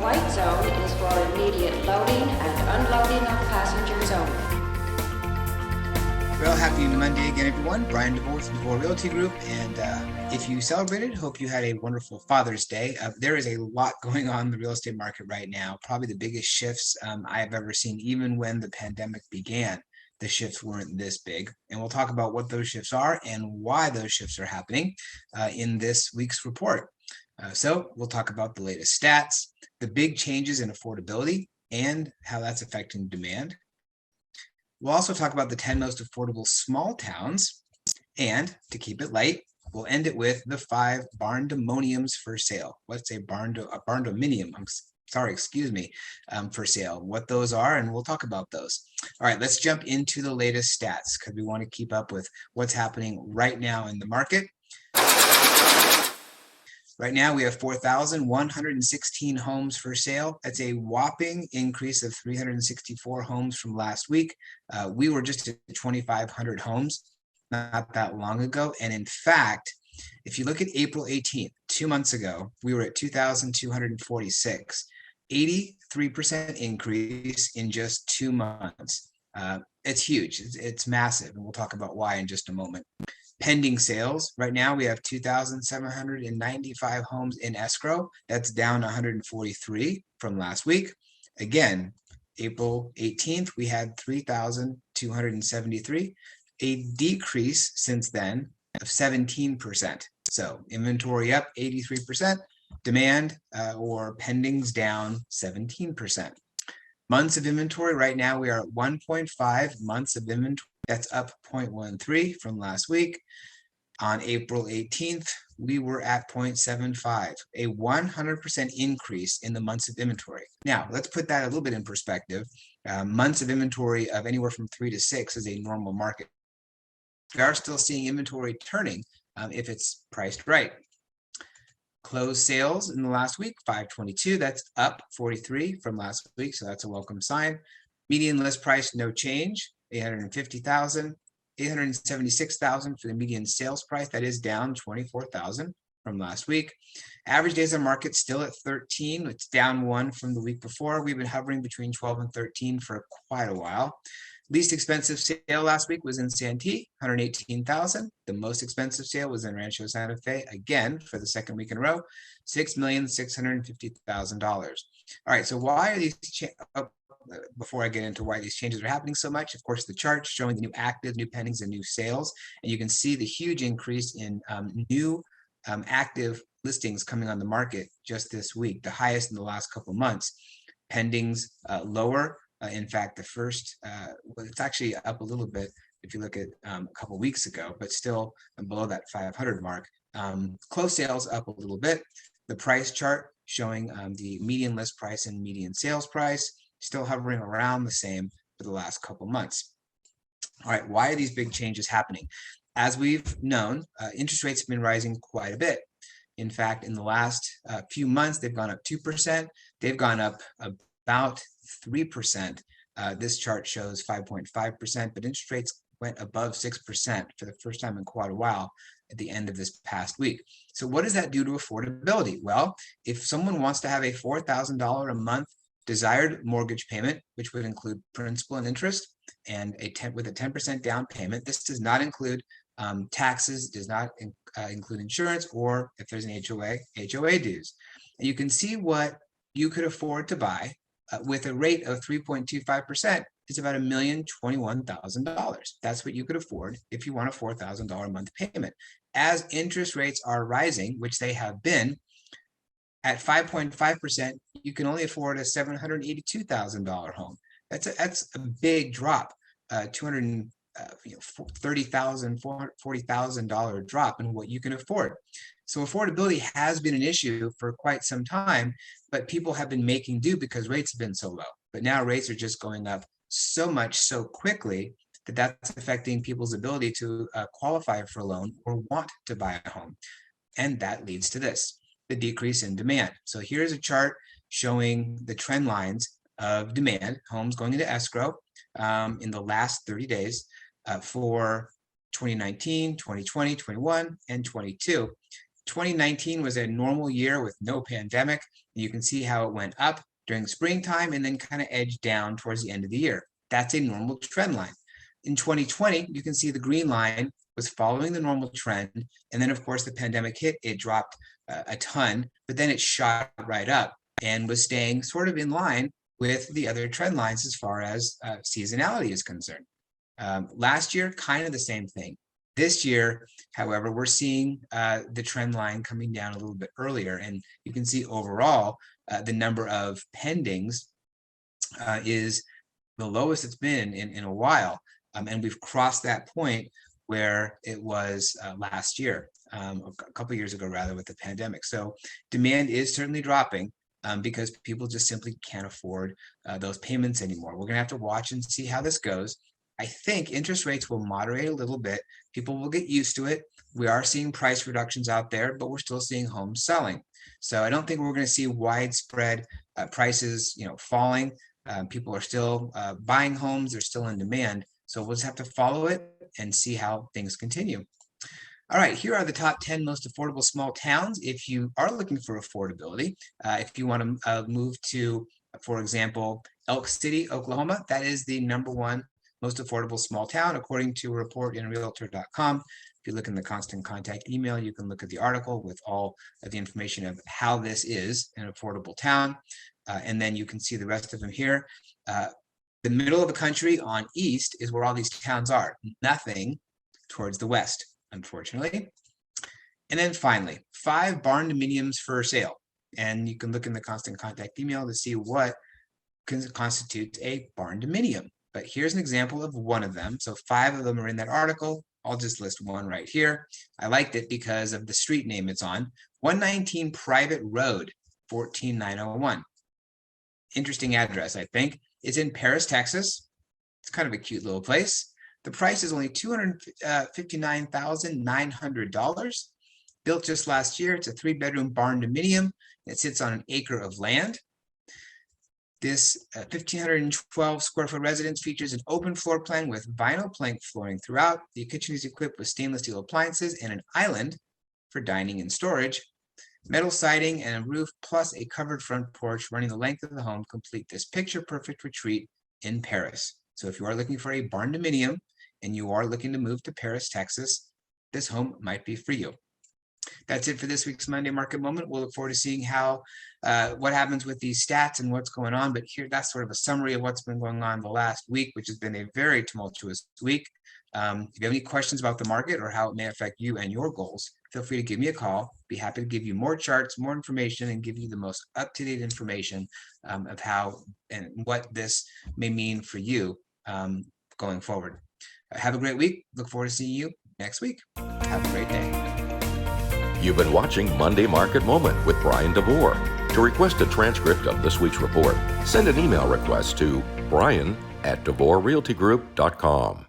white zone is for immediate loading and unloading of passengers only. Well, happy Monday again, everyone. Bryan Devore from Devore Realty Group. And if you celebrated, hope you had a wonderful Father's Day. There is a lot going on in the real estate market right now. Probably the biggest shifts I've ever seen, even when the pandemic began. The shifts weren't this big. And we'll talk about what those shifts are and why those shifts are happening in this week's report. So we'll talk about the latest stats, the big changes in affordability, and how that's affecting demand. We'll also talk about the 10 most affordable small towns. And to keep it light, we'll end it with the 5 barndominiums for sale. What's a barndominium? For sale, what those are, and we'll talk about those. All right, let's jump into the latest stats because we want to keep up with what's happening right now in the market. Right now, we have 4,116 homes for sale. That's a whopping increase of 364 homes from last week. We were just at 2,500 homes not that long ago. And in fact, if you look at April 18th, 2 months ago, we were at 2,246, 83% increase in just 2 months. It's huge. It's massive. And we'll talk about why in just a moment. Pending sales. Right now, we have 2,795 homes in escrow. That's down 143 from last week. Again, April 18th, we had 3,273, a decrease since then of 17%. So inventory up 83%, demand or pendings down 17%. Months of inventory, right now we are at 1.5 months of inventory. That's up 0.13 from last week. On April 18th, we were at 0.75, a 100% increase in the months of inventory. Now, let's put that a little bit in perspective. Months of inventory of anywhere from 3 to 6 is a normal market. We are still seeing inventory turning if it's priced right. Closed sales in the last week, 522. That's up 43 from last week, so that's a welcome sign. Median list price, no change, 850,000, 876,000 for the median sales price. That is down 24,000 from last week. Average days on market still at 13. It's down 1 from the week before. We've been hovering between 12 and 13 for quite a while. Least expensive sale last week was in Santee, 118,000. The most expensive sale was in Rancho Santa Fe, again, for the second week in a row, $6,650,000. All right, so why are these before I get into why these changes are happening so much, of course, the chart showing the new active, new pendings, and new sales. And you can see the huge increase in new active listings coming on the market just this week, the highest in the last couple of months. Pendings lower. In fact, the first, it's actually up a little bit if you look at a couple of weeks ago, but still below that 500 mark. Closed sales up a little bit. The price chart showing the median list price and median sales price, still hovering around the same for the last couple months. All right, why are these big changes happening? As we've known, interest rates have been rising quite a bit. In fact, in the last few months, they've gone up 2%. They've gone up about 3%. This chart shows 5.5%, but interest rates went above 6% for the first time in quite a while at the end of this past week. So what does that do to affordability? Well, if someone wants to have a $4,000 a month desired mortgage payment, which would include principal and interest, and with a 10% down payment, this does not include taxes, does not include insurance, or if there's an HOA dues. And you can see what you could afford to buy with a rate of 3.25% is about $1,021,000. That's what you could afford if you want a $4,000 a month payment. As interest rates are rising, which they have been, at 5.5%, you can only afford a $782,000 home. That's a big drop, $230,000, $40,000 drop in what you can afford. So affordability has been an issue for quite some time, but people have been making do because rates have been so low. But now rates are just going up so much so quickly that that's affecting people's ability to qualify for a loan or want to buy a home. And that leads to this, the decrease in demand. So here's a chart showing the trend lines of demand, homes going into escrow in the last 30 days for 2019, 2020, 21, and 22. 2019 was a normal year with no pandemic. You can see how it went up during springtime and then kind of edged down towards the end of the year. That's a normal trend line. In 2020, you can see the green line was following the normal trend. And then, of course, the pandemic hit, it dropped a ton, but then it shot right up and was staying sort of in line with the other trend lines as far as seasonality is concerned. Last year, kind of the same thing. This year, however, we're seeing the trend line coming down a little bit earlier. And you can see overall, the number of pendings is the lowest it's been in a while. And we've crossed that point where it was last year, a couple of years ago, rather, with the pandemic. So demand is certainly dropping because people just simply can't afford those payments anymore. We're going to have to watch and see how this goes. I think interest rates will moderate a little bit. People will get used to it. We are seeing price reductions out there, but we're still seeing homes selling. So I don't think we're going to see widespread prices, falling. People are still buying homes. They're still in demand. So we'll just have to follow it and see how things continue. All right, here are the top 10 most affordable small towns. If you are looking for affordability, if you want to move to, for example, Elk City, Oklahoma, that is the #1 most affordable small town, according to a report in Realtor.com. If you look in the constant contact email, you can look at the article with all of the information of how this is an affordable town. And then you can see the rest of them here. The middle of the country on east is where all these towns are. Nothing towards the west, unfortunately. And then finally, 5 barn dominiums for sale. And you can look in the constant contact email to see what constitutes a barn dominium. But here's an example of one of them. So 5 of them are in that article. I'll just list one right here. I liked it because of the street name it's on. 119 Private Road, 14901. Interesting address, I think. It's in Paris, Texas. It's kind of a cute little place. The price is only $259,900. Built just last year. It's a 3-bedroom barn dominium. It sits on an acre of land. This 1,512 square foot residence features an open floor plan with vinyl plank flooring throughout. The kitchen is equipped with stainless steel appliances and an island for dining and storage. Metal siding and a roof, plus a covered front porch running the length of the home complete this picture-perfect retreat in Paris. So if you are looking for a barn dominium and you are looking to move to Paris, Texas, this home might be for you. That's it for this week's Monday Market Moment. We'll look forward to seeing how what happens with these stats and what's going on. But here, that's sort of a summary of what's been going on the last week, which has been a very tumultuous week. If you have any questions about the market or how it may affect you and your goals, feel free to give me a call. Be happy to give you more charts, more information, and give you the most up-to-date information of how and what this may mean for you going forward. Have a great week. Look forward to seeing you next week. Have a great day. You've been watching Monday Market Moment with Bryan Devore. To request a transcript of this week's report, send an email request to brian@DevoreRealtyGroup.com.